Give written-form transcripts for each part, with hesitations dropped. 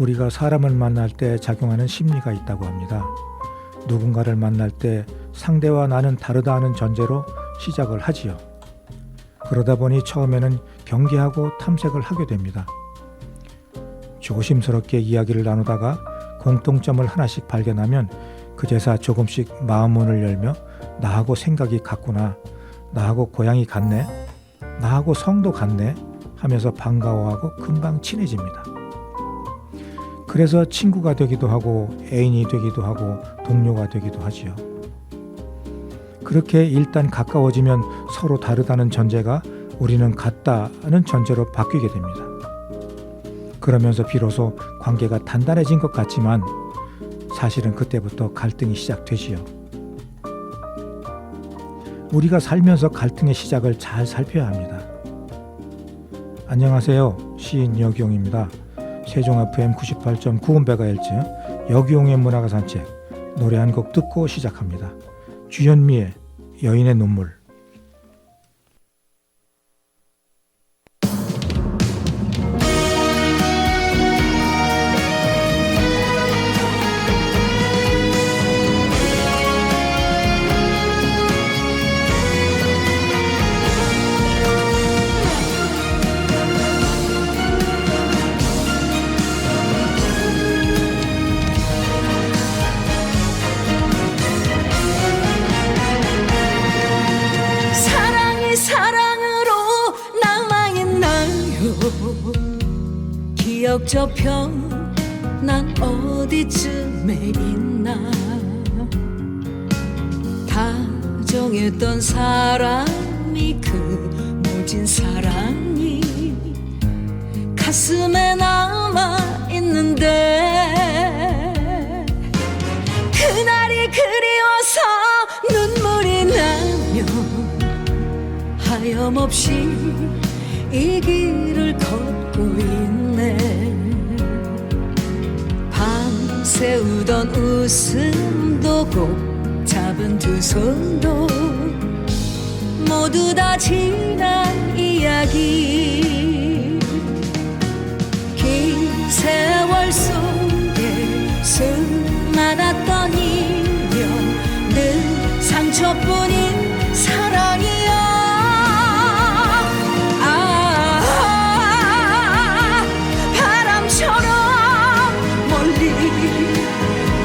우리가 사람을 만날 때 작용하는 심리가 있다고 합니다. 누군가를 만날 때 상대와 나는 다르다 하는 전제로 시작을 하지요. 그러다 보니 처음에는 경계하고 탐색을 하게 됩니다. 조심스럽게 이야기를 나누다가 공통점을 하나씩 발견하면 그제서 조금씩 마음문을 열며 나하고 생각이 같구나, 나하고 고향이 같네, 나하고 성도 같네 하면서 반가워하고 금방 친해집니다. 그래서 친구가 되기도 하고 애인이 되기도 하고 동료가 되기도 하지요. 그렇게 일단 가까워지면 서로 다르다는 전제가 우리는 같다는 전제로 바뀌게 됩니다. 그러면서 비로소 관계가 단단해진 것 같지만 사실은 그때부터 갈등이 시작되지요. 우리가 살면서 갈등의 시작을 잘 살펴야 합니다. 안녕하세요. 시인 여기용입니다. 세종 FM 98.9MHz 여기용의 문화가 산책, 노래 한 곡 듣고 시작합니다. 주현미의 여인의 눈물. 기억 저편 난 어디쯤에 있나. 다정했던 사람이 그 모진 사랑이 가슴에 남아 있는데 그날이 그리워서 눈물이 나며 하염없이 이 길을 걷고 있네. 밤새우던 웃음도 꼭 잡은 두 손도 모두 다 지난 이야기. 긴 세월 속에 수많았던 인연 늘 상처뿐인 사랑이야.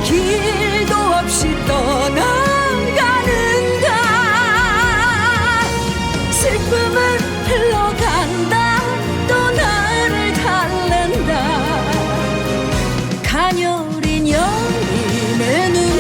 길도 없이 떠나가는가. 슬픔은 흘러간다. 또 나를 달랜다. 가녀린 여인의 눈물.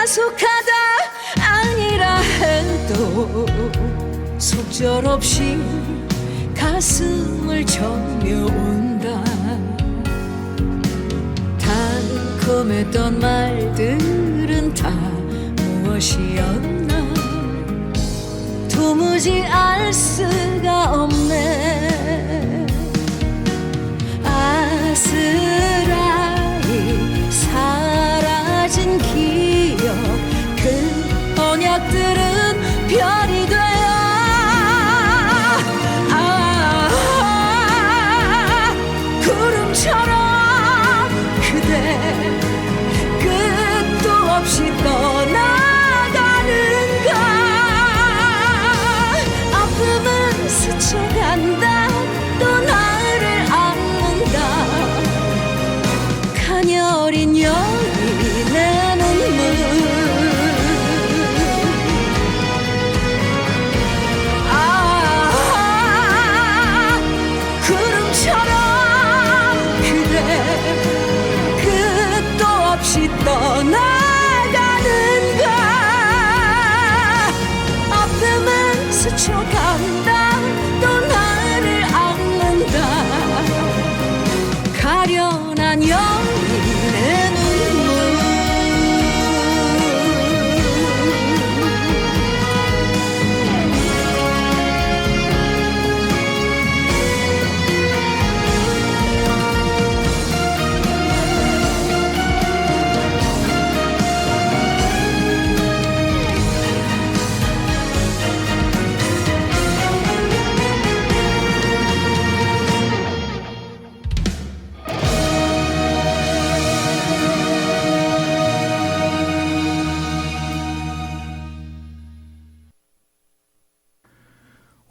속하다 아니라 해도 속절없이 가슴을 점려온다. 달콤했던 말들은 다 무엇이었나. 도무지 알 수가 없네. 아스라이 사라진 기억 그 언약들은 별이 되어 구름처럼 그대 끝도 없이 떠나가는가. 아픔은 스쳐간다. 또 나를 안는다. 가녀린 여인의 눈물. 떠나가는가. 아픔은 스쳐간다. 또 나를 안는다. 가련한 여인의 눈물.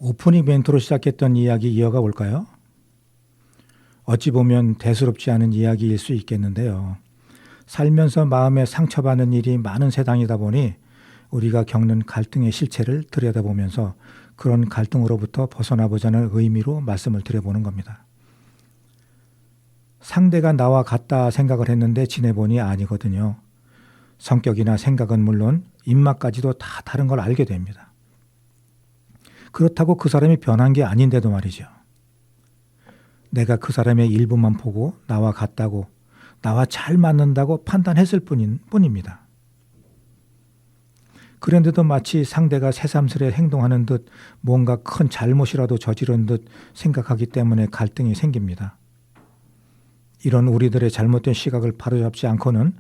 오프닝 멘트로 시작했던 이야기 이어가 볼까요? 어찌 보면 대수롭지 않은 이야기일 수 있겠는데요. 살면서 마음에 상처받는 일이 많은 세상이다 보니 우리가 겪는 갈등의 실체를 들여다보면서 그런 갈등으로부터 벗어나 보자는 의미로 말씀을 드려보는 겁니다. 상대가 나와 같다 생각을 했는데 지내보니 아니거든요. 성격이나 생각은 물론 입맛까지도 다 다른 걸 알게 됩니다. 그렇다고 그 사람이 변한 게 아닌데도 말이죠. 내가 그 사람의 일부만 보고 나와 같다고, 나와 잘 맞는다고 판단했을 뿐입니다. 그런데도 마치 상대가 새삼스레 행동하는 듯 뭔가 큰 잘못이라도 저지른 듯 생각하기 때문에 갈등이 생깁니다. 이런 우리들의 잘못된 시각을 바로잡지 않고는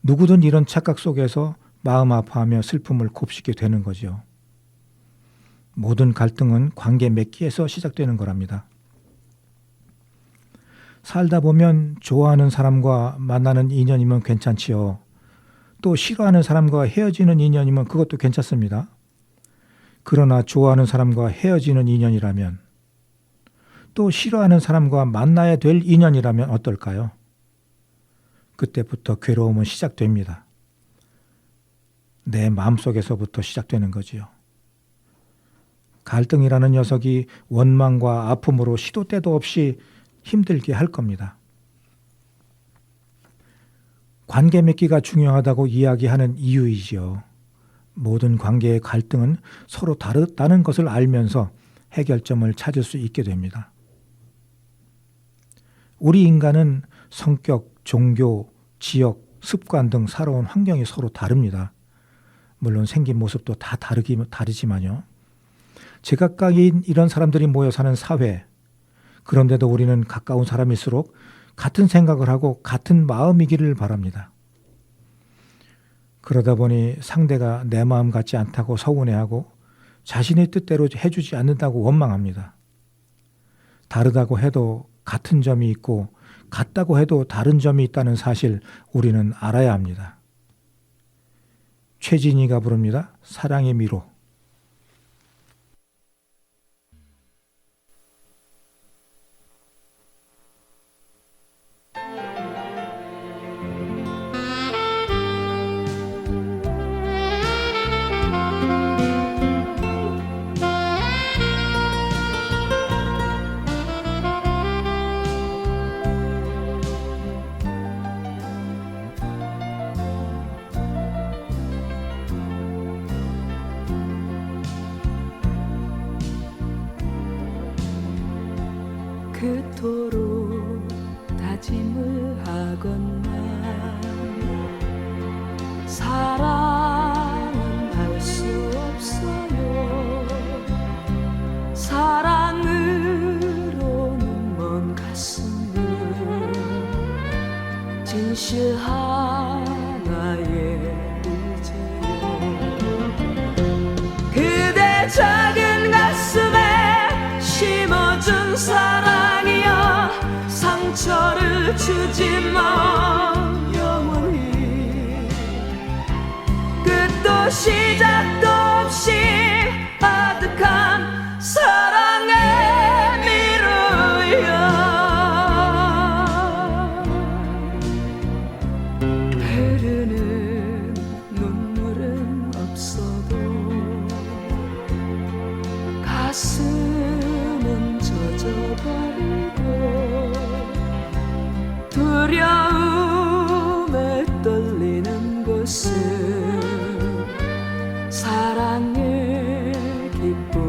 누구든 이런 착각 속에서 마음 아파하며 슬픔을 곱씹게 되는 거죠. 모든 갈등은 관계 맺기에서 시작되는 거랍니다. 살다 보면 좋아하는 사람과 만나는 인연이면 괜찮지요. 또 싫어하는 사람과 헤어지는 인연이면 그것도 괜찮습니다. 그러나 좋아하는 사람과 헤어지는 인연이라면, 또 싫어하는 사람과 만나야 될 인연이라면 어떨까요? 그때부터 괴로움은 시작됩니다. 내 마음속에서부터 시작되는 거지요. 갈등이라는 녀석이 원망과 아픔으로 시도 때도 없이 힘들게 할 겁니다. 관계 맺기가 중요하다고 이야기하는 이유이지요. 모든 관계의 갈등은 서로 다르다는 것을 알면서 해결점을 찾을 수 있게 됩니다. 우리 인간은 성격, 종교, 지역, 습관 등 살아온 환경이 서로 다릅니다. 물론 생긴 모습도 다 다르지만요. 제각각인 이런 사람들이 모여 사는 사회, 그런데도 우리는 가까운 사람일수록 같은 생각을 하고 같은 마음이기를 바랍니다. 그러다 보니 상대가 내 마음 같지 않다고 서운해하고 자신의 뜻대로 해주지 않는다고 원망합니다. 다르다고 해도 같은 점이 있고 같다고 해도 다른 점이 있다는 사실 우리는 알아야 합니다. 최진희가 부릅니다. 사랑의 미로. 그토록 다짐을 하건만 사랑은 할 수 없어요. 사랑으로는 먼 가슴은 진실 하나에 의지요. 그대 작은 가슴에 심어준 사랑이여 상처를 주지마. 영원히 끝도 시작도 없이 아득한 사랑의 미루여. 흐르는 눈물은 없어도 가슴은 젖어버리고 두려움에 떨리는 것은 사랑의 기쁨인가요?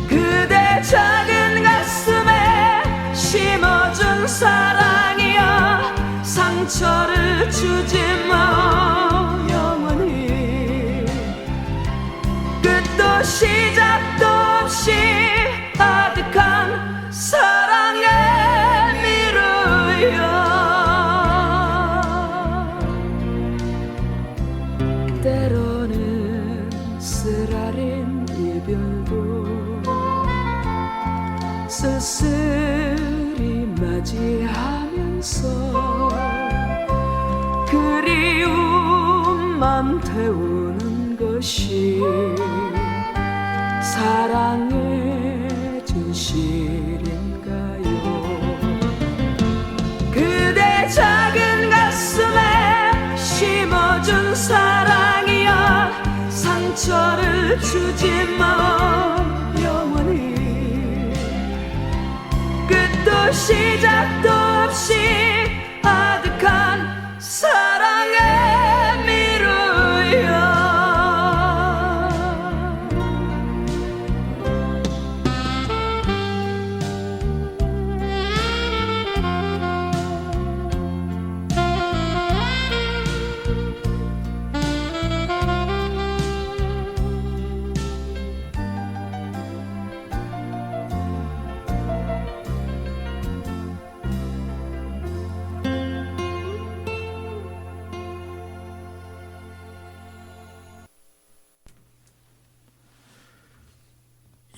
그대 작은 가슴에 심어준 사랑이여 상처를 주지마. 영원히 끝도 시작도 없이 아득한 사랑의 미루여. 때로는 쓰라린 이별도 쓸쓸히 맞이하면서 그리움만 태우는 것 그것이 사랑의 진실인가요? 그대 작은 가슴에 심어준 사랑이여 상처를 주지 마 영원히 끝도 시작도 없이 아득한 사랑의 미루여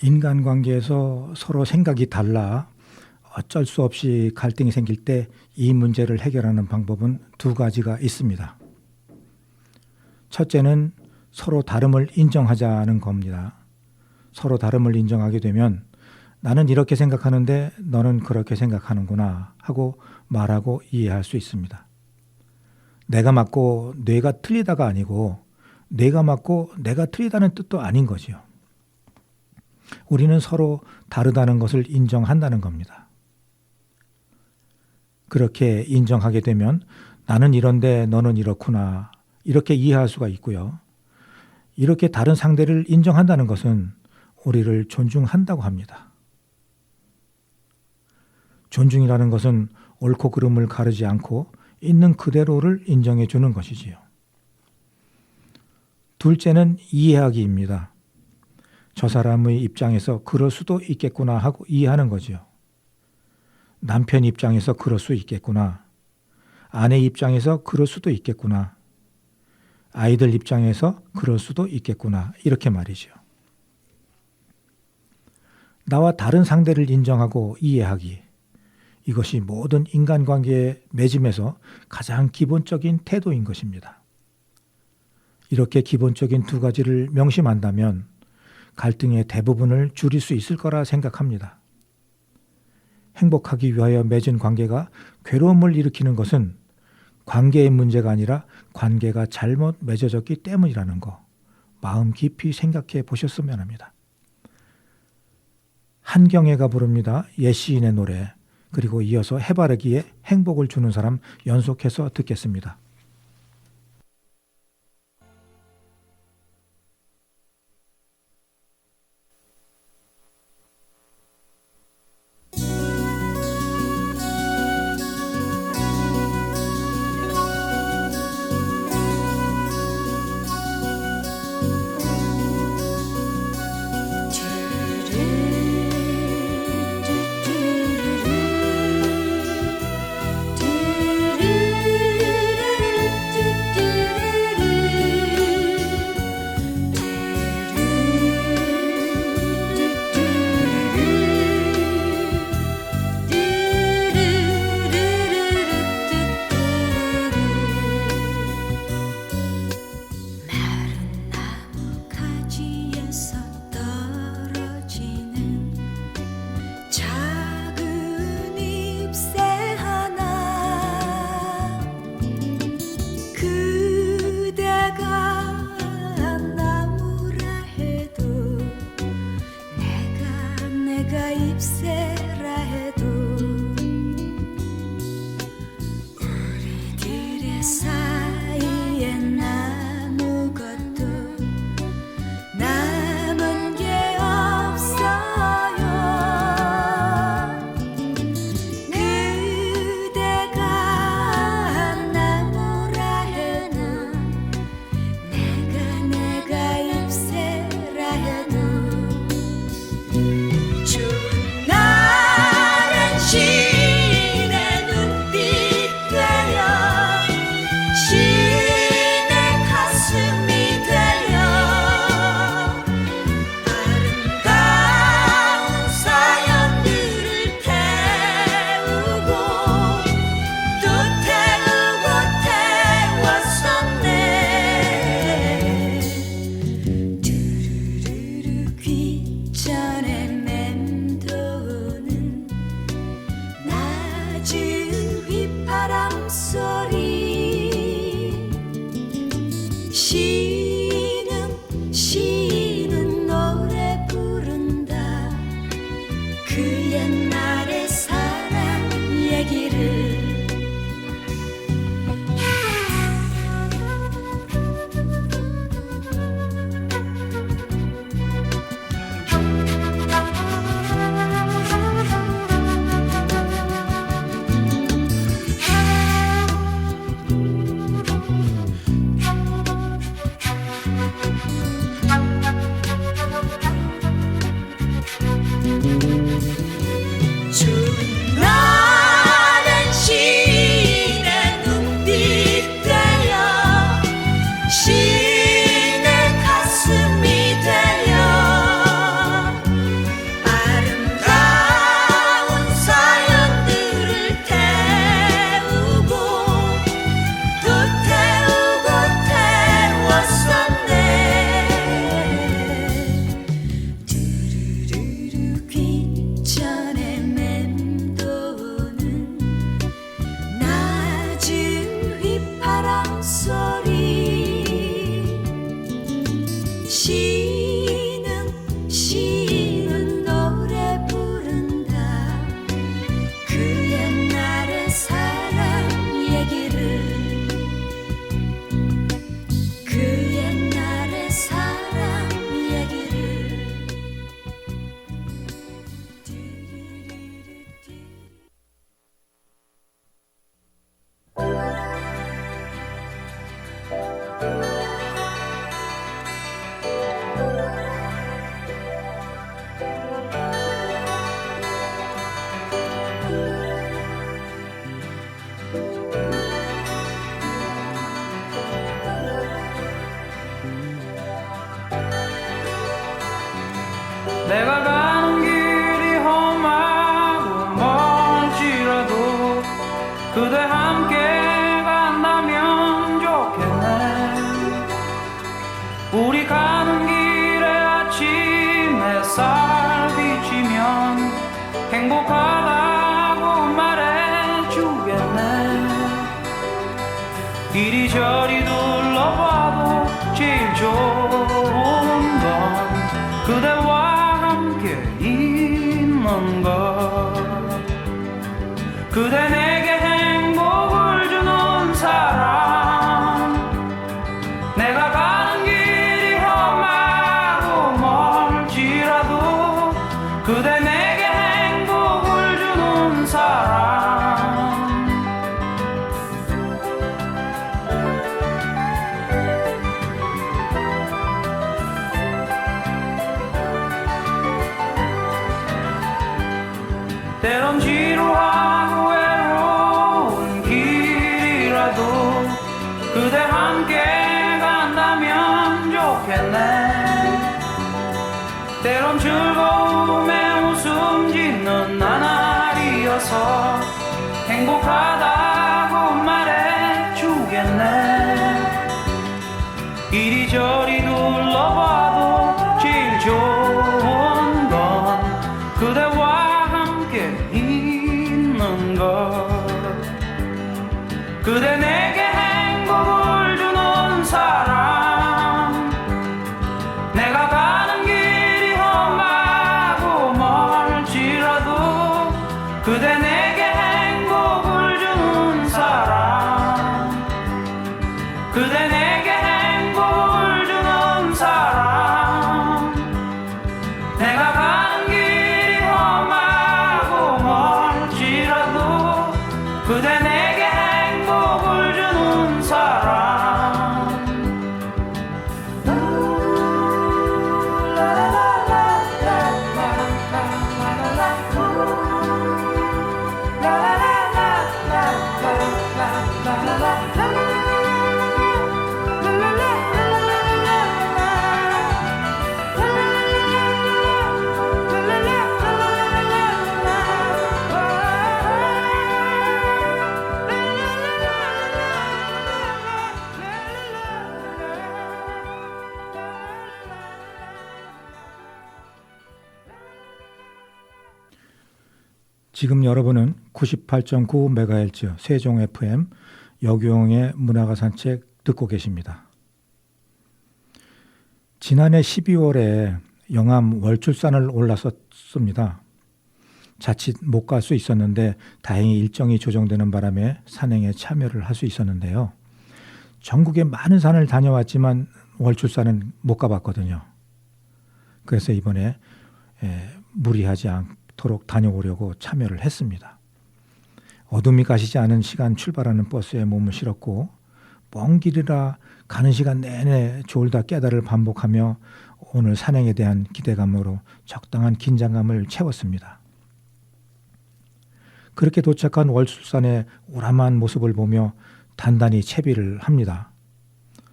인간관계에서 서로 생각이 달라 어쩔 수 없이 갈등이 생길 때 이 문제를 해결하는 방법은 두 가지가 있습니다. 첫째는 서로 다름을 인정하자는 겁니다. 서로 다름을 인정하게 되면 나는 이렇게 생각하는데 너는 그렇게 생각하는구나 하고 말하고 이해할 수 있습니다. 내가 맞고 뇌가 틀리다가 아니고 내가 맞고 내가 틀리다는 뜻도 아닌 거지요. 우리는 서로 다르다는 것을 인정한다는 겁니다. 그렇게 인정하게 되면 나는 이런데 너는 이렇구나 이렇게 이해할 수가 있고요. 이렇게 다른 상대를 인정한다는 것은 우리를 존중한다고 합니다. 존중이라는 것은 옳고 그름을 가르지 않고 있는 그대로를 인정해 주는 것이지요. 둘째는 이해하기입니다. 저 사람의 입장에서 그럴 수도 있겠구나 하고 이해하는 거지요. 남편 입장에서 그럴 수 있겠구나. 아내 입장에서 그럴 수도 있겠구나. 아이들 입장에서 그럴 수도 있겠구나. 이렇게 말이죠. 나와 다른 상대를 인정하고 이해하기. 이것이 모든 인간관계의 맺음에서 가장 기본적인 태도인 것입니다. 이렇게 기본적인 두 가지를 명심한다면 갈등의 대부분을 줄일 수 있을 거라 생각합니다. 행복하기 위하여 맺은 관계가 괴로움을 일으키는 것은 관계의 문제가 아니라 관계가 잘못 맺어졌기 때문이라는 거 마음 깊이 생각해 보셨으면 합니다. 한경애가 부릅니다. 옛 시인의 노래 그리고 이어서 해바라기에 행복을 주는 사람 연속해서 듣겠습니다. 시인은 노래 부른다. 그 옛날의 사랑 얘기를, 그 옛날의 사랑 얘기를. 내가 가는 길이 험하고 멀지라도 그대 함께 간다면 좋겠네. 우리 가는 길에 아침 햇살 비치면 행복하다고 말해주겠네. 이리저리 둘러봐도 제일 좋은 건 그대와 함께 있는 것. 그대 내게 행복을 주는 사람. 내가 가는 길이 험하고 멀지라도 그대 내게 행복을 주는 사람. 때론 지루하고 외로운 길이라도 그대 함께 간다면 좋겠네. 때론 즐거움에 웃음 짓는 나날이어서 행복하다고 말해주겠네. 이리저리 둘러봐도 제일 좋은 건 그대와 있는 것. 그대 내게 행복을 주는 사람. 내가 가는 길이 험하고 멀지라도 그대 내게 행복을 주는 사람. 그대 내게 행복을 주는 사람. 내가 가는 길이 험하고 멀지라도 그대 내게 행복을 주는 사람. 지금 여러분은 98.9MHz 세종 FM 여기용의 문화가 산책 듣고 계십니다. 지난해 12월에 영암 월출산을 올랐었습니다. 자칫 못 갈 수 있었는데 다행히 일정이 조정되는 바람에 산행에 참여를 할 수 있었는데요. 전국에 많은 산을 다녀왔지만 월출산은 못 가봤거든요. 그래서 이번에 무리하지 않도록 다녀오려고 참여를 했습니다. 어둠이 가시지 않은 시간 출발하는 버스에 몸을 실었고 먼 길이라 가는 시간 내내 졸다 깨달을 반복하며 오늘 산행에 대한 기대감으로 적당한 긴장감을 채웠습니다. 그렇게 도착한 월출산의 우람한 모습을 보며 단단히 채비를 합니다.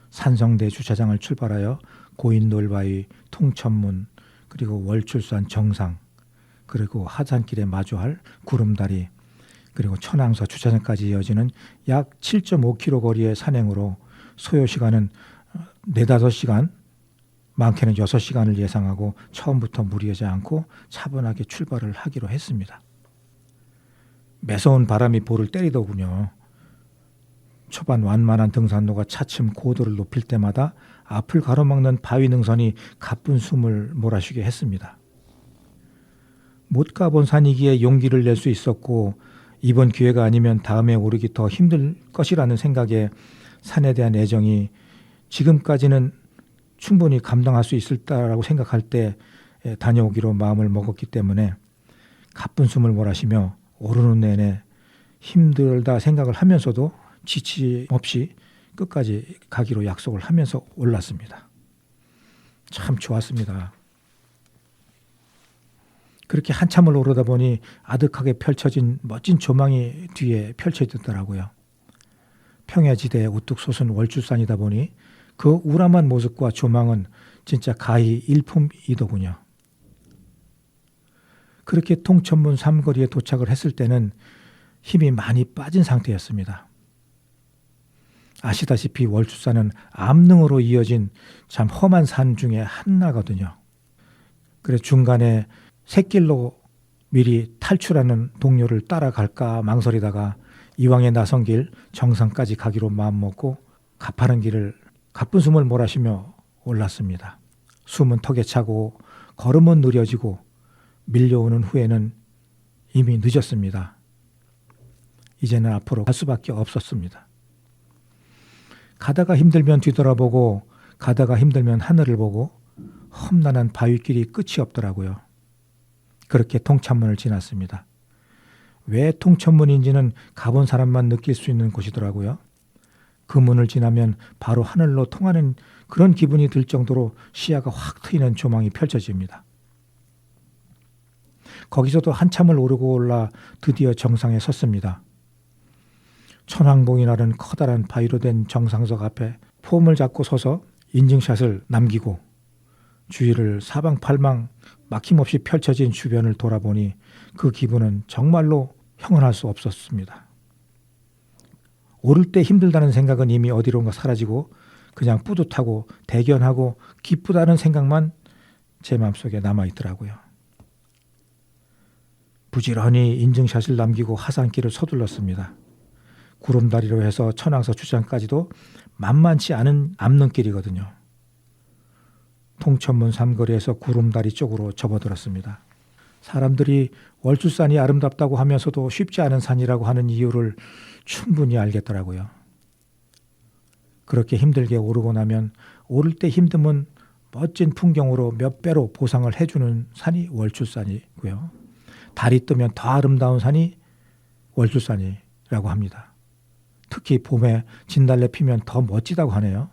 산성대 주차장을 출발하여 고인돌바위, 통천문, 그리고 월출산 정상, 그리고 하산길에 마주할 구름다리, 그리고 천왕서 주차장까지 이어지는 약 7.5km 거리의 산행으로 소요시간은 4-5시간, 많게는 6시간을 예상하고 처음부터 무리하지 않고 차분하게 출발을 하기로 했습니다. 매서운 바람이 볼을 때리더군요. 초반 완만한 등산로가 차츰 고도를 높일 때마다 앞을 가로막는 바위 능선이 가쁜 숨을 몰아쉬게 했습니다. 못 가본 산이기에 용기를 낼 수 있었고 이번 기회가 아니면 다음에 오르기 더 힘들 것이라는 생각에 산에 대한 애정이 지금까지는 충분히 감당할 수 있을까라고 생각할 때 다녀오기로 마음을 먹었기 때문에 가쁜 숨을 몰아쉬며 오르는 내내 힘들다 생각을 하면서도 지치 없이 끝까지 가기로 약속을 하면서 올랐습니다. 참 좋았습니다. 그렇게 한참을 오르다 보니 아득하게 펼쳐진 멋진 조망이 뒤에 펼쳐지더라고요. 평야지대에 우뚝 솟은 월주산이다 보니 그 우람한 모습과 조망은 진짜 가히 일품이더군요. 그렇게 통천문 삼거리에 도착을 했을 때는 힘이 많이 빠진 상태였습니다. 아시다시피 월주산은 암릉으로 이어진 참 험한 산 중에 하나거든요. 그래서 중간에 샛길로 미리 탈출하는 동료를 따라갈까 망설이다가 이왕에 나선 길 정상까지 가기로 마음먹고 가파른 길을 가쁜 숨을 몰아쉬며 올랐습니다. 숨은 턱에 차고 걸음은 느려지고 밀려오는 후에는 이미 늦었습니다. 이제는 앞으로 갈 수밖에 없었습니다. 가다가 힘들면 뒤돌아보고 가다가 힘들면 하늘을 보고 험난한 바위길이 끝이 없더라고요. 그렇게 통천문을 지났습니다. 왜 통천문인지는 가본 사람만 느낄 수 있는 곳이더라고요. 그 문을 지나면 바로 하늘로 통하는 그런 기분이 들 정도로 시야가 확 트이는 조망이 펼쳐집니다. 거기서도 한참을 오르고 올라 드디어 정상에 섰습니다. 천왕봉이 나른 커다란 바위로 된 정상석 앞에 폼을 잡고 서서 인증샷을 남기고 주위를 사방팔방 막힘없이 펼쳐진 주변을 돌아보니 그 기분은 정말로 형언할 수 없었습니다. 오를 때 힘들다는 생각은 이미 어디론가 사라지고 그냥 뿌듯하고 대견하고 기쁘다는 생각만 제 마음속에 남아있더라고요. 부지런히 인증샷을 남기고 하산길을 서둘렀습니다. 구름다리로 해서 천왕서 주장까지도 만만치 않은 암릉길이거든요. 통천문 삼거리에서 구름다리 쪽으로 접어들었습니다. 사람들이 월주산이 아름답다고 하면서도 쉽지 않은 산이라고 하는 이유를 충분히 알겠더라고요. 그렇게 힘들게 오르고 나면 오를 때 힘듦은 멋진 풍경으로 몇 배로 보상을 해주는 산이 월주산이고요. 달이 뜨면 더 아름다운 산이 월주산이라고 합니다. 특히 봄에 진달래 피면 더 멋지다고 하네요.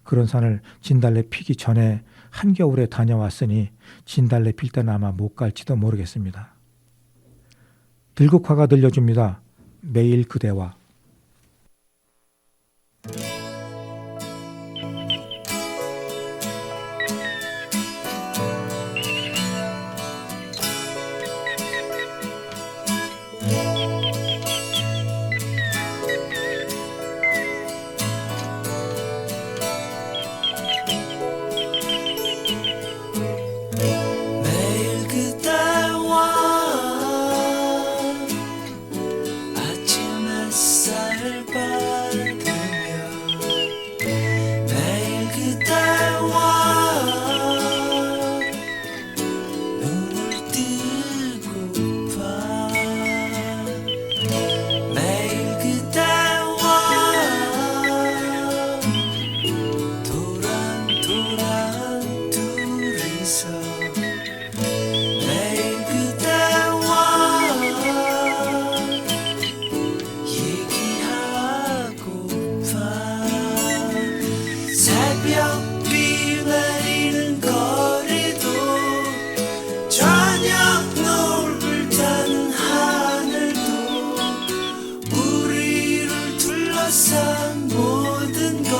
그런 산을 진달래 피기 전에 한겨울에 다녀왔으니 진달래 필 때는 아마 못 갈지도 모르겠습니다. 들국화가 들려줍니다. 매일 그대와. 매일 그대와 아침 햇살을 받으며 매일 그대와 눈을 뜨고파 매일 그대와 도란도란 둘이서 매일 그대와 얘기하고파 새벽비 내리는 거리도 저녁 노을 타는 하늘도 우리를 둘러싼 모든 걸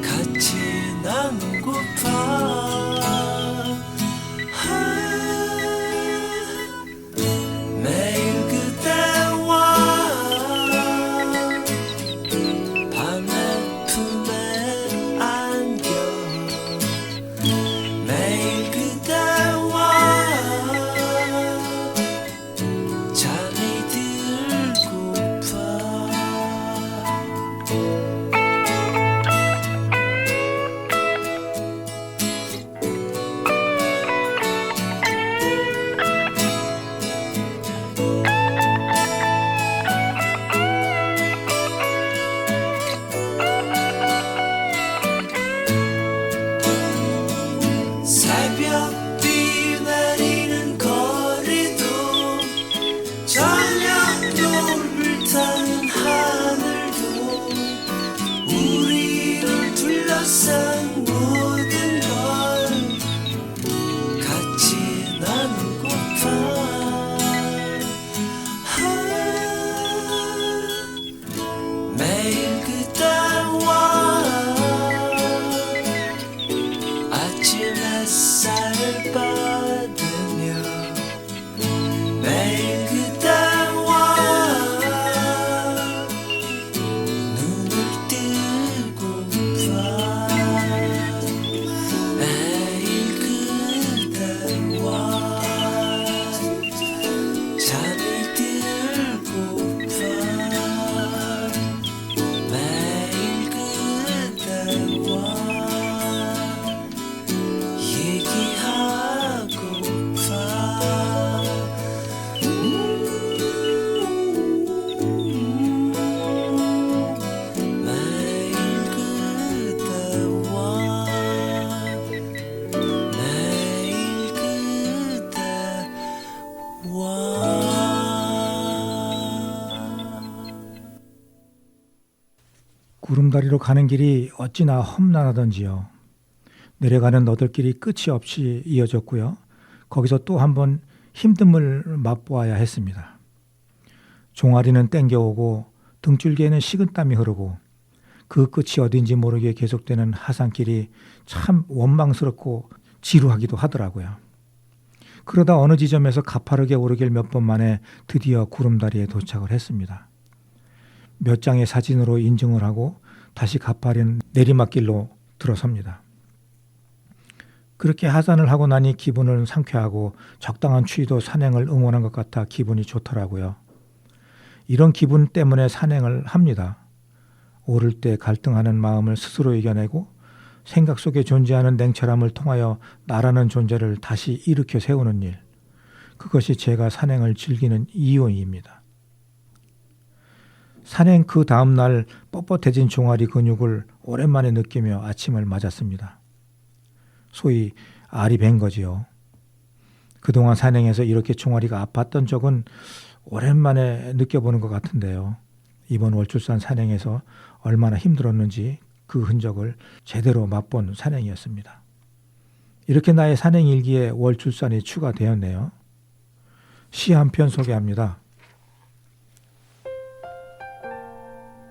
같이 나누고파 매일 그대와 밤의 품에 안겨 매일 그대와 잠이 들고파 햇살 받으며 매일 그대와 눈을 뜨고파 매일 그대와 잠이 들고파 매일 그대와 얘기하고파 매일 그대와 매일 그대와 구름다리로 가는 길이 어찌나 험난하던지요. 내려가는 너들길이 끝이 없이 이어졌고요. 거기서 또 한 번 힘듦을 맛보아야 했습니다. 종아리는 땡겨오고 등줄기에는 식은땀이 흐르고 그 끝이 어딘지 모르게 계속되는 하산길이 참 원망스럽고 지루하기도 하더라고요. 그러다 어느 지점에서 가파르게 오르길 몇 번 만에 드디어 구름다리에 도착을 했습니다. 몇 장의 사진으로 인증을 하고 다시 가파른 내리막길로 들어섭니다. 그렇게 하산을 하고 나니 기분은 상쾌하고 적당한 추위도 산행을 응원한 것 같아 기분이 좋더라고요. 이런 기분 때문에 산행을 합니다. 오를 때 갈등하는 마음을 스스로 이겨내고 생각 속에 존재하는 냉철함을 통하여 나라는 존재를 다시 일으켜 세우는 일. 그것이 제가 산행을 즐기는 이유입니다. 산행 그 다음 날 뻣뻣해진 종아리 근육을 오랜만에 느끼며 아침을 맞았습니다. 소위 알이 밴 거지요. 그동안 산행에서 이렇게 종아리가 아팠던 적은 오랜만에 느껴보는 것 같은데요. 이번 월출산 산행에서 얼마나 힘들었는지 그 흔적을 제대로 맛본 산행이었습니다. 이렇게 나의 산행 일기에 월출산이 추가되었네요. 시 한 편 소개합니다.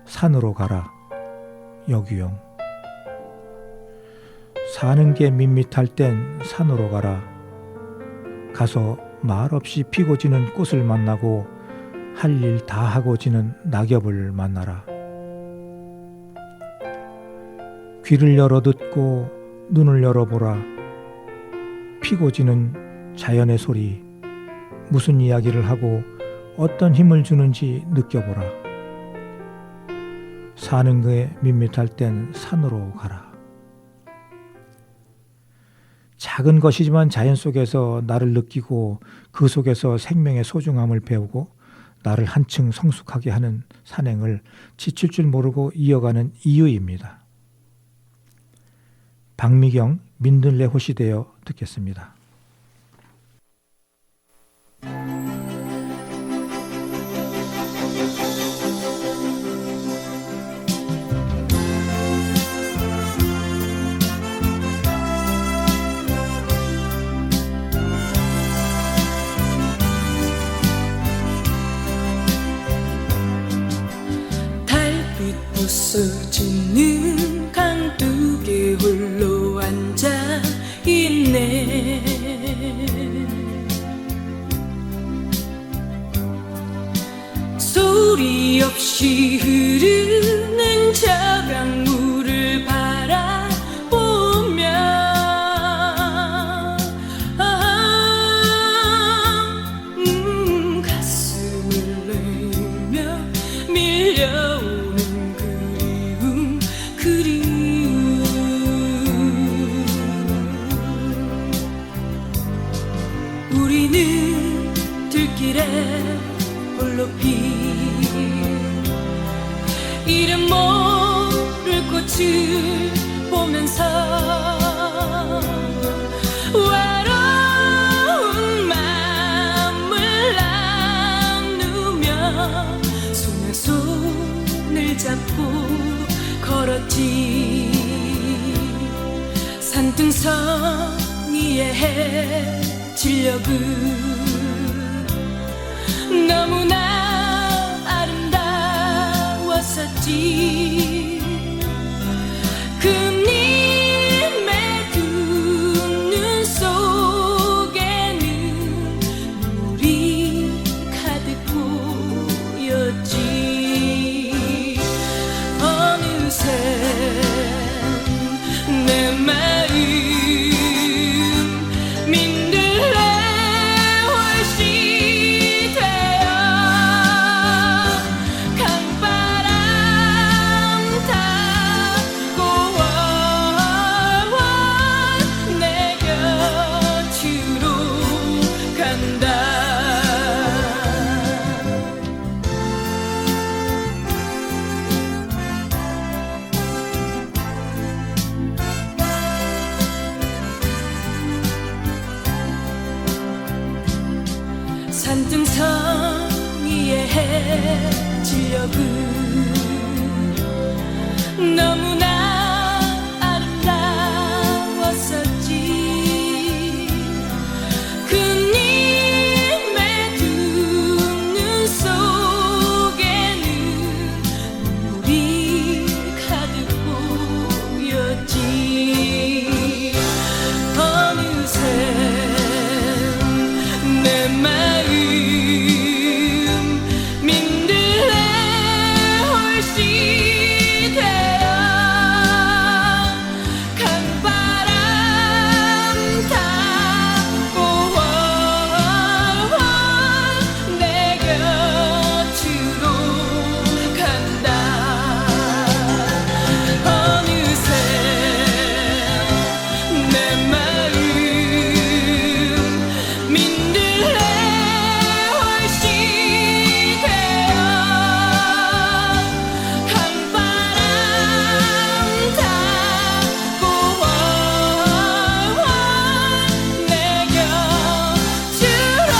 산으로 가라. 여규영. 사는 게 밋밋할 땐 산으로 가라. 가서 말없이 피고 지는 꽃을 만나고 할 일 다 하고 지는 낙엽을 만나라. 귀를 열어 듣고 눈을 열어보라. 피고 지는 자연의 소리, 무슨 이야기를 하고 어떤 힘을 주는지 느껴보라. 사는 게 밋밋할 땐 산으로 가라. 작은 것이지만 자연 속에서 나를 느끼고 그 속에서 생명의 소중함을 배우고 나를 한층 성숙하게 하는 산행을 지칠 줄 모르고 이어가는 이유입니다. 박미경 민들레 호시 되어 듣겠습니다. 부서지는 강둑에 홀로 앉아 있네. 소리 없이 흐르는 저 강물을 바라보며 가슴을 내며 밀려오는 그리움. 우리는 들길에 홀로 핀 이름 모를 꽃을 보면서 외로운 마음을 나누며 손에 손을 잡고 걸었지. 산등성 위에 해질녘은 너무나 아름다웠었지. 그님의 두 눈 민들레 홀씨 되어 강바람 타고 내 곁으로 간다. 산등성 위에 해질녘은 너무나 아름다웠었지. 그님의 두 눈 속에는 눈물이 가득 보였지. 어느새 내 마음 민들레 홀씨 되어 강바람 타고 내 곁으로 간다. 어느새 내 마음 민들레 홀씨 되어 강바람 타고 내 곁으로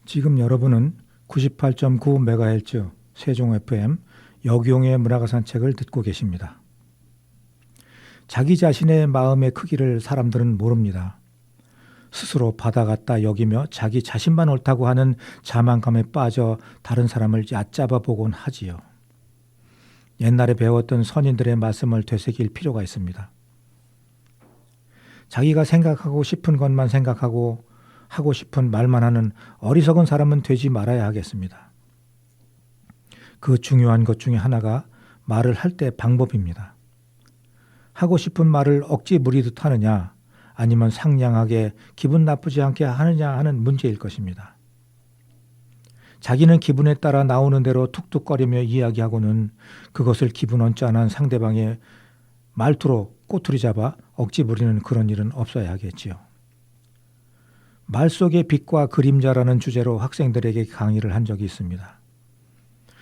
지금 여러분은 98.9MHz 세종 FM 역용의 문화가 산책을 듣고 계십니다. 자기 자신의 마음의 크기를 사람들은 모릅니다. 스스로 바다 같다 여기며 자기 자신만 옳다고 하는 자만감에 빠져 다른 사람을 얕잡아 보곤 하지요. 옛날에 배웠던 선인들의 말씀을 되새길 필요가 있습니다. 자기가 생각하고 싶은 것만 생각하고 하고 싶은 말만 하는 어리석은 사람은 되지 말아야 하겠습니다. 그 중요한 것 중에 하나가 말을 할 때 방법입니다. 하고 싶은 말을 억지 부리듯 하느냐 아니면 상냥하게 기분 나쁘지 않게 하느냐 하는 문제일 것입니다. 자기는 기분에 따라 나오는 대로 툭툭거리며 이야기하고는 그것을 기분 언짢은 상대방의 말투로 꼬투리 잡아 억지 부리는 그런 일은 없어야 하겠지요. 말 속의 빛과 그림자라는 주제로 학생들에게 강의를 한 적이 있습니다.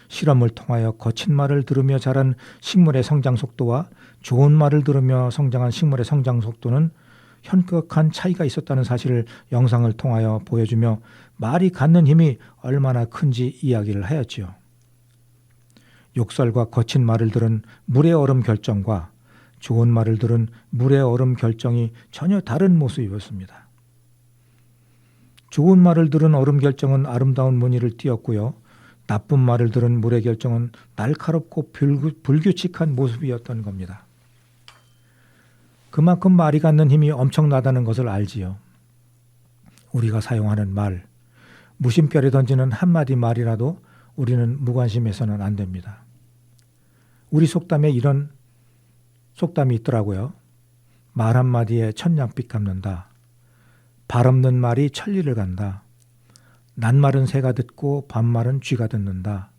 실험을 통하여 거친 말을 들으며 자란 식물의 성장 속도와 좋은 말을 들으며 성장한 식물의 성장 속도는 현격한 차이가 있었다는 사실을 영상을 통하여 보여주며 말이 갖는 힘이 얼마나 큰지 이야기를 하였지요. 욕설과 거친 말을 들은 물의 얼음 결정과 좋은 말을 들은 물의 얼음 결정이 전혀 다른 모습이었습니다. 좋은 말을 들은 얼음 결정은 아름다운 무늬를 띄었고요. 나쁜 말을 들은 물의 결정은 날카롭고 불규칙한 모습이었던 겁니다. 그만큼 말이 갖는 힘이 엄청나다는 것을 알지요. 우리가 사용하는 말, 무심결에 던지는 한마디 말이라도 우리는 무관심해서는 안 됩니다. 우리 속담에 이런 속담이 있더라고요. 말 한마디에 천냥빚 갚는다. 발 없는 말이 천리를 간다. 낱말은 새가 듣고 반말은 쥐가 듣는다.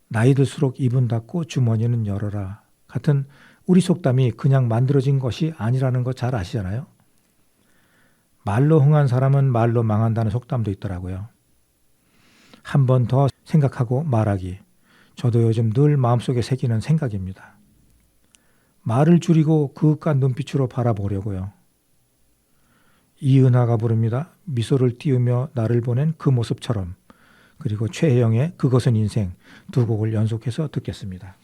나이 들수록 입은 닫고 주머니는 열어라. 같은 우리 속담이 그냥 만들어진 것이 아니라는 거 잘 아시잖아요. 말로 흥한 사람은 말로 망한다는 속담도 있더라고요. 한 번 더 생각하고 말하기. 저도 요즘 늘 마음속에 새기는 생각입니다. 말을 줄이고 그윽한 눈빛으로 바라보려고요. 이은하가 부릅니다. 미소를 띄우며 나를 보낸 그 모습처럼. 그리고 최혜영의 그것은 인생 두 곡을 연속해서 듣겠습니다.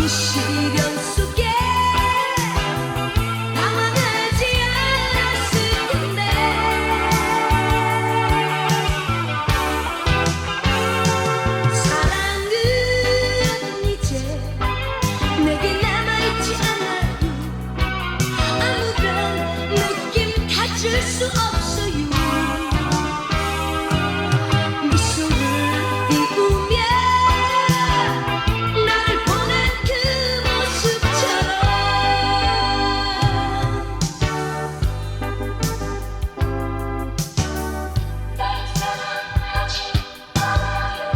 아픈 시련 속에 당황하지 않았을 텐데 사랑은 이제 내게 남아있지 않아요. 아무런 느낌 가질 수 없어요. 미소를 띄우며 날 보낸 그 모습처럼 날 사랑하지 말아요.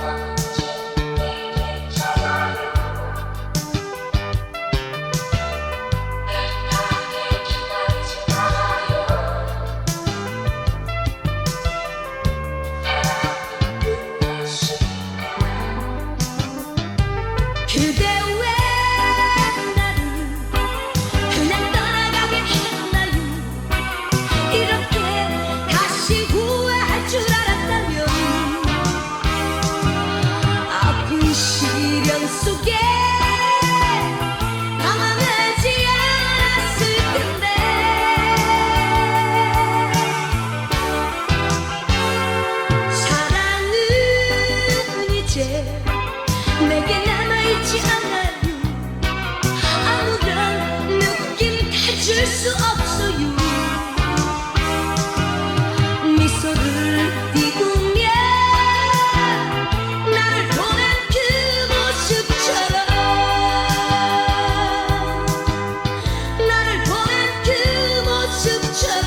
언제 내게 잡아요. 행복하게 기다리지 말아요. 그대 왜 나를 그냥 떠나가게 했나요? 이렇게 다시 후회할 줄 알았다면 아픈 시련 속에 당황하지 않았을 텐데 사랑은 이제 내게 남아있지 않아요. 아무런 느낌 가질 수 없어요. 미소를 띄우며 날 보낸 그 모습처럼 나를 보낸 그 모습처럼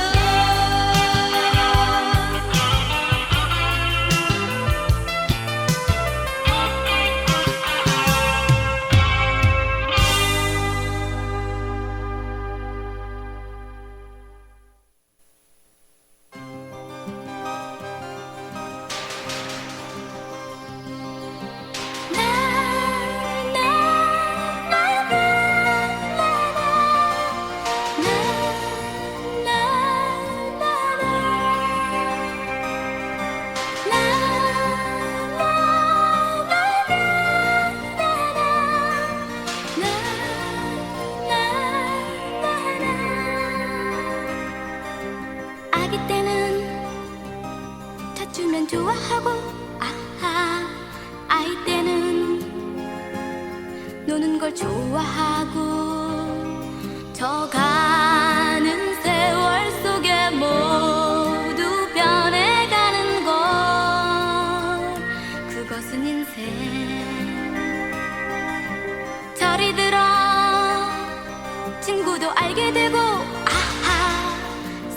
아기 때는 젖주면 좋아하고 아하 아이 때는 노는 걸 좋아하고 저 가는 세월 속에 모두 변해가는 것 그것은 인생 저리 들어 친구도 알게 되고 아하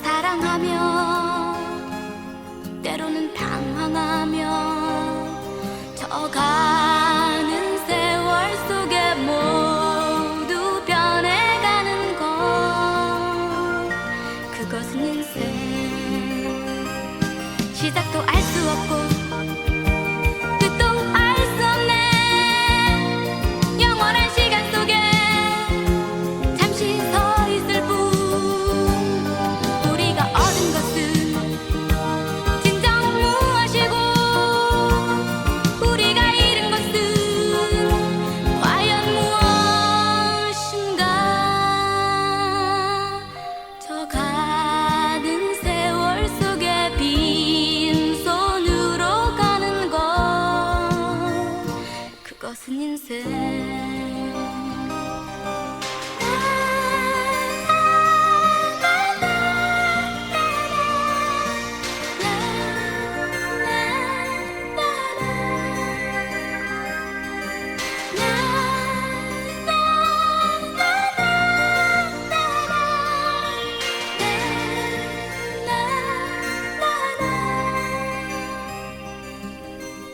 사랑하며 때로는 당황하며 저 가는 세월 속에 모두 변해가는 것 그것은 인생 시작도 알 수 없고 끝도 알 수 없네 영원한 시간 속에 잠시 서 있을 뿐 우리가 얻은 것은 진정 무엇이고 우리가 잃은 것은 과연 무엇인가 저 가는 세월 속에 빈손으로 가는 것 그것은 인생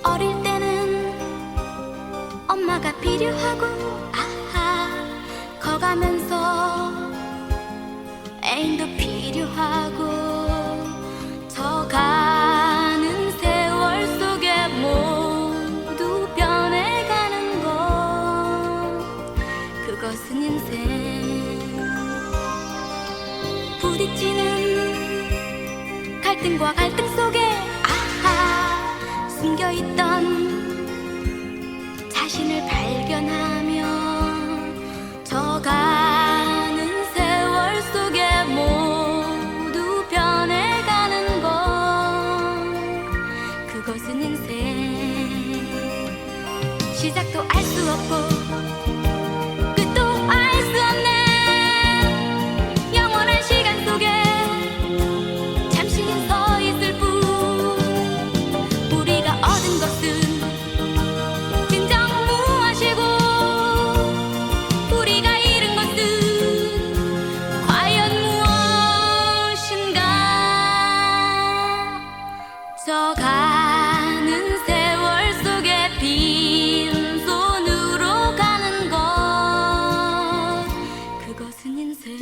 어릴 때는 엄마가 필요하고 아하 커가면서 애인도 필요하고 저 가는 세월 속에 모두 변해가는 것 그것은 인생 부딪히는 갈등과 갈등 속에 아하 숨겨있던 시작도 알 수 없고 끝도 알 수 없네. 영원한 시간 속에 잠시는 서 있을 뿐. 우리가 얻은 것은 진정 무엇이고 우리가 잃은 것은 과연 무엇인가. 저 가는 세월 속에 빈손으로 가는 것, 그것은 인생.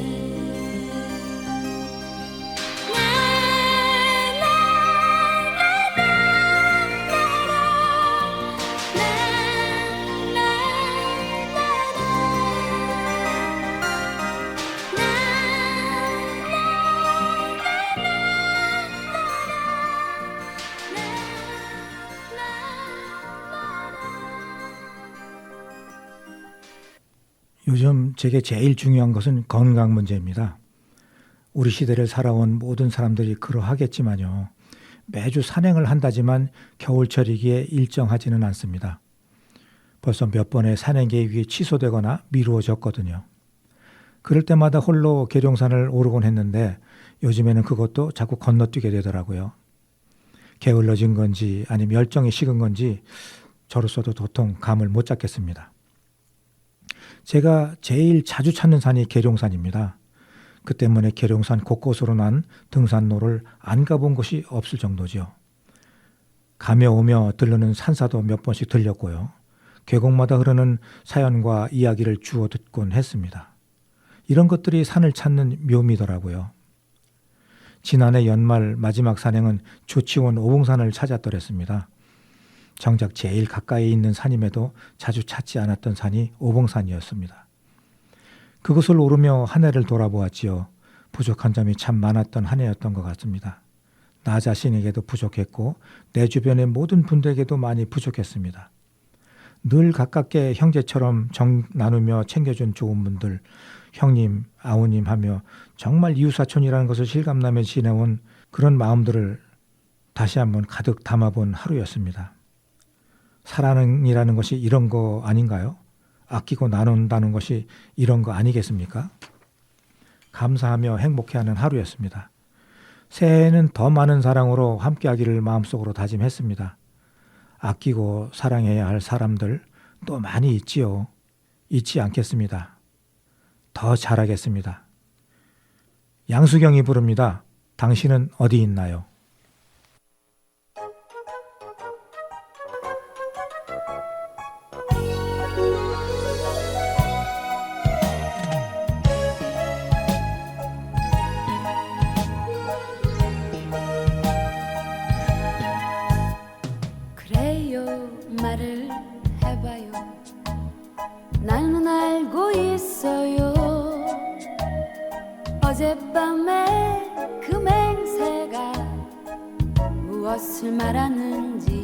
요즘 제게 제일 중요한 것은 건강 문제입니다. 우리 시대를 살아온 모든 사람들이 그러하겠지만요. 매주 산행을 한다지만 겨울철이기에 일정하지는 않습니다. 벌써 몇 번의 산행 계획이 취소되거나 미루어졌거든요. 그럴 때마다 홀로 계룡산을 오르곤 했는데 요즘에는 그것도 자꾸 건너뛰게 되더라고요. 게을러진 건지 아니면 열정이 식은 건지 저로서도 도통 감을 못 잡겠습니다. 제가 제일 자주 찾는 산이 계룡산입니다. 그 때문에 계룡산 곳곳으로 난 등산로를 안 가본 곳이 없을 정도죠. 가며 오며 들르는 산사도 몇 번씩 들렸고요. 계곡마다 흐르는 사연과 이야기를 주워 듣곤 했습니다. 이런 것들이 산을 찾는 묘미더라고요. 지난해 연말 마지막 산행은 조치원 오봉산을 찾았더랬습니다. 정작 제일 가까이 있는 산임에도 자주 찾지 않았던 산이 오봉산이었습니다. 그것을 오르며 한 해를 돌아보았지요. 부족한 점이 참 많았던 한 해였던 것 같습니다. 나 자신에게도 부족했고 내 주변의 모든 분들에게도 많이 부족했습니다. 늘 가깝게 형제처럼 정 나누며 챙겨준 좋은 분들, 형님, 아우님 하며 정말 이웃사촌이라는 것을 실감나며 지내온 그런 마음들을 다시 한번 가득 담아본 하루였습니다. 사랑이라는 것이 이런 거 아닌가요? 아끼고 나눈다는 것이 이런 거 아니겠습니까? 감사하며 행복해하는 하루였습니다. 새해에는 더 많은 사랑으로 함께하기를 마음속으로 다짐했습니다. 아끼고 사랑해야 할 사람들 또 많이 있지요. 잊지 않겠습니다. 더 잘하겠습니다. 양수경이 부릅니다. 당신은 어디 있나요? 그래요, 말을 해봐요. 나는 알고 있어요. 어젯밤에 그 맹세가 무엇을 말하는지.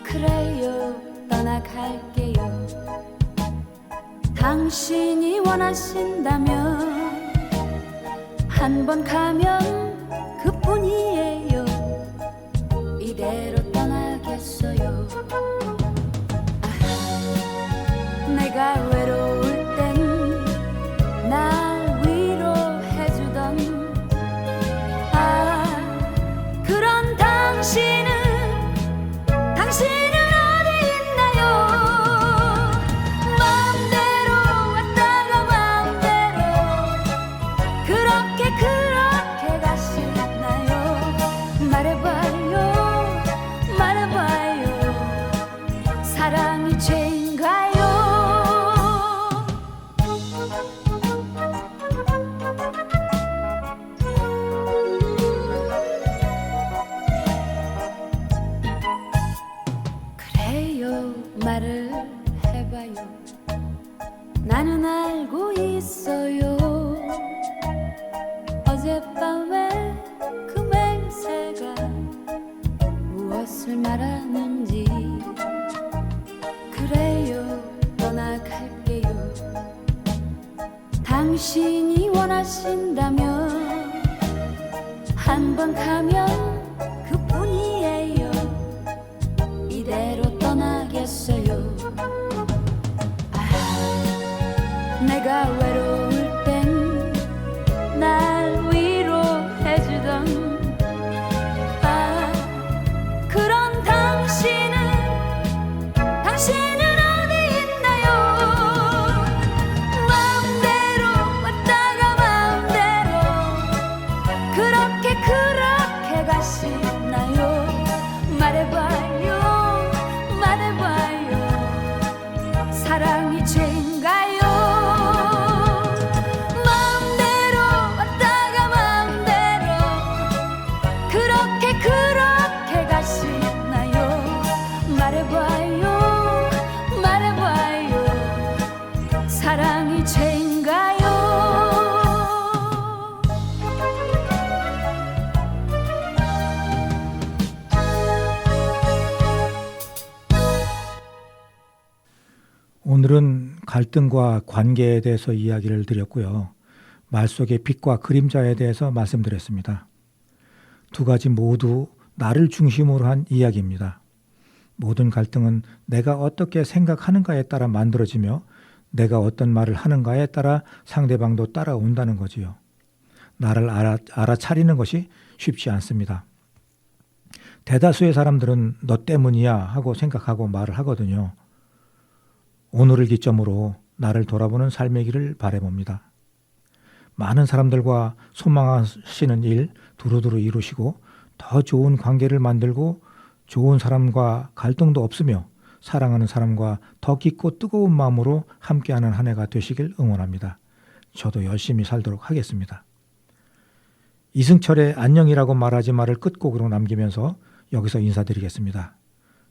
그래요, 떠나갈게요. 당신이 원하신다면 한 번 가면 그뿐이에요. 이대로 떠나겠어요. 내가 외로울 땐 날 위로해주던 그런 당신은 어디 있나요? 마음대로 왔다가 마음대로 그렇게 가시나요? 말해봐요, 말해봐요. 사랑이 죄인가요? 그래요, 말을 해봐요. 나는 알고 있어요. 어젯밤에 그 맹세가 무엇을 말하는지. 그래요, 떠나갈게요. 당신이 원하신다면 한 번 가면 그뿐이에요. 이대로 떠나겠어요. 오늘은 갈등과 관계에 대해서 이야기를 드렸고요. 말 속의 빛과 그림자에 대해서 말씀드렸습니다. 두 가지 모두 나를 중심으로 한 이야기입니다. 모든 갈등은 내가 어떻게 생각하는가에 따라 만들어지며 내가 어떤 말을 하는가에 따라 상대방도 따라온다는 거지요. 나를 알아차리는 것이 쉽지 않습니다. 대다수의 사람들은 너 때문이야 하고 생각하고 말을 하거든요. 오늘을 기점으로 나를 돌아보는 삶의 길을 바라봅니다. 많은 사람들과 소망하시는 일 두루두루 이루시고 더 좋은 관계를 만들고 좋은 사람과 갈등도 없으며 사랑하는 사람과 더 깊고 뜨거운 마음으로 함께하는 한 해가 되시길 응원합니다. 저도 열심히 살도록 하겠습니다. 이승철의 안녕이라고 말하지 말을 끝곡으로 남기면서 여기서 인사드리겠습니다.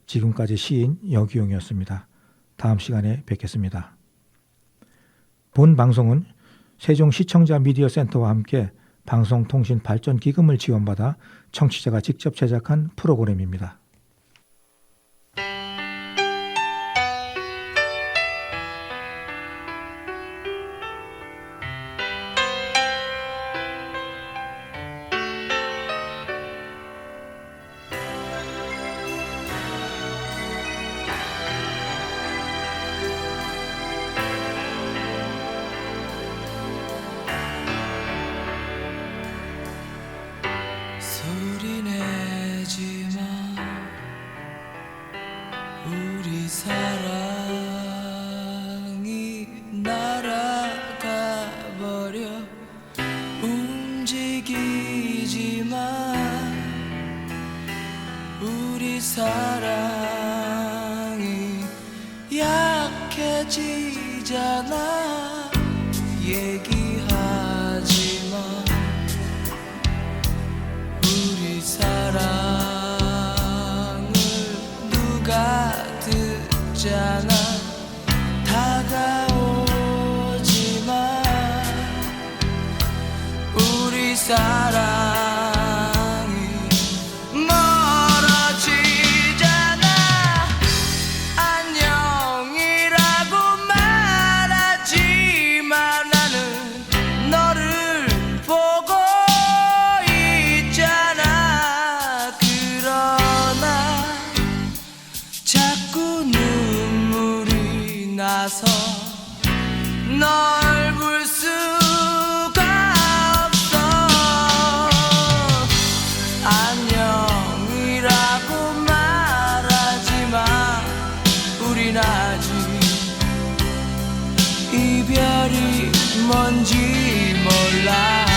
지금까지 시인 여기용이었습니다. 다음 시간에 뵙겠습니다. 본 방송은 세종시청자 미디어센터와 함께 방송통신발전기금을 지원받아 청취자가 직접 제작한 프로그램입니다. 소리 내지 마 우리 사랑이 날아가 버려 움직이지 마 우리 사랑이 약해지잖아 얘기하지 마 우리 사랑을 누가 듣잖아 다가오지 마 우리 사랑이 멀어지잖아 안녕이라고 말하지만 나는 너를 보고 있잖아 그러나 자꾸 눈물이 나서 널 볼 수가 없어 안녕이라고 말하지마 우린 아직 이별이 뭔지 몰라